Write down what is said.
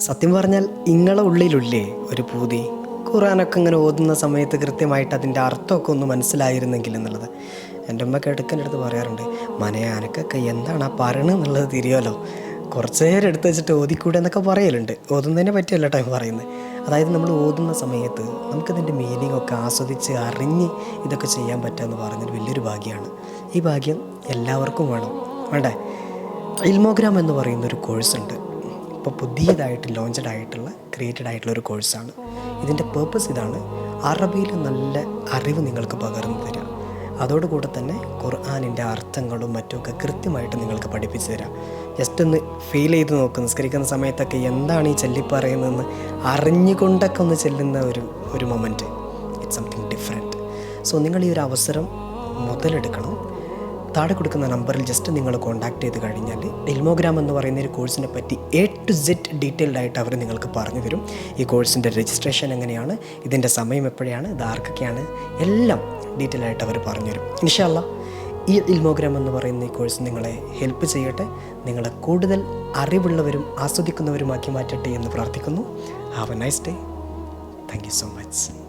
സത്യം പറഞ്ഞാൽ ഇങ്ങളെ ഉള്ളിലില്ലേ ഒരു പൂതി ഖുർആനൊക്കെ ഇങ്ങനെ ഓതുന്ന സമയത്ത് കൃത്യമായിട്ട് അതിൻ്റെ അർത്ഥമൊക്കെ ഒന്ന് മനസ്സിലായിരുന്നെങ്കിൽ എന്നുള്ളത്. എൻ്റെ ഉമ്മ കിടക്കൻ്റെ അടുത്ത് പറയാറുണ്ട്, മനയാനക്കൊക്കെ എന്താണ് ആ പറയണെന്നുള്ളത് തിരിയുമല്ലോ, കുറച്ച് നേരം എടുത്ത് വെച്ചിട്ട് ഓതിക്കൂടെ എന്നൊക്കെ പറയലുണ്ട്. ഓതുന്നതിനെ പറ്റിയല്ല ടൈം പറയുന്നത്. അതായത് നമ്മൾ ഓതുന്ന സമയത്ത് നമുക്കതിൻ്റെ മീനിങ് ഒക്കെ ആസ്വദിച്ച് അറിഞ്ഞ് ഇതൊക്കെ ചെയ്യാൻ പറ്റുക എന്ന് പറഞ്ഞാൽ വലിയൊരു ഭാഗ്യമാണ്. ഈ ഭാഗ്യം എല്ലാവർക്കും വേണ്ടേ. ഇൽമോഗ്രാം എന്ന് പറയുന്നൊരു കോഴ്സുണ്ട്. ഇപ്പോൾ പുതിയതായിട്ട് ലോഞ്ച്ഡ് ആയിട്ടുള്ള ക്രിയേറ്റഡ് ആയിട്ടുള്ള ഒരു കോഴ്സാണ്. ഇതിൻ്റെ പേർപ്പസ് ഇതാണ്: അറബിയിൽ നല്ല അറിവ് നിങ്ങൾക്ക് പകർന്നു തരിക. അതോടുകൂടെ തന്നെ ഖുർആനിൻ്റെ അർത്ഥങ്ങളും മറ്റുമൊക്കെ കൃത്യമായിട്ട് നിങ്ങൾക്ക് പഠിപ്പിച്ചു തരാം. ജസ്റ്റ് ഒന്ന് ഫീൽ ചെയ്ത് നോക്ക്, നിസ്കരിക്കുന്ന സമയത്തൊക്കെ എന്താണ് ഈ ചൊല്ലിപ്പറയുന്നതെന്ന് അറിഞ്ഞുകൊണ്ടൊക്കെ ഒന്ന് ചെല്ലുന്ന ഒരു moment. It's something different. So നിങ്ങൾ ഈ ഒരു അവസരം മുതലെടുക്കണം. താഴെ കൊടുക്കുന്ന നമ്പറിൽ ജസ്റ്റ് നിങ്ങൾ കോൺടാക്ട് ചെയ്ത് കഴിഞ്ഞാൽ ഇൽമോഗ്രാം എന്ന് പറയുന്ന ഒരു കോഴ്സിനെ പറ്റി A to Z ഡീറ്റെയിൽഡ് ആയിട്ട് അവർ നിങ്ങൾക്ക് പറഞ്ഞു തരും. ഈ കോഴ്സിൻ്റെ രജിസ്ട്രേഷൻ എങ്ങനെയാണ്, ഇതിൻ്റെ സമയം എപ്പോഴാണ്, ഇത് ആർക്കൊക്കെയാണ്, എല്ലാം ഡീറ്റെയിൽ ആയിട്ട് അവർ പറഞ്ഞു തരും. ഇൻഷാ അല്ലാഹ് ഈ ഇൽമോഗ്രാം എന്ന് പറയുന്ന ഈ കോഴ്സ് നിങ്ങളെ ഹെൽപ്പ് ചെയ്യട്ടെ, നിങ്ങളെ കൂടുതൽ അറിവുള്ളവരും ആസ്വദിക്കുന്നവരുമാക്കി മാറ്റട്ടെ എന്ന് പ്രാർത്ഥിക്കുന്നു. Have A nice day. Thank you so much.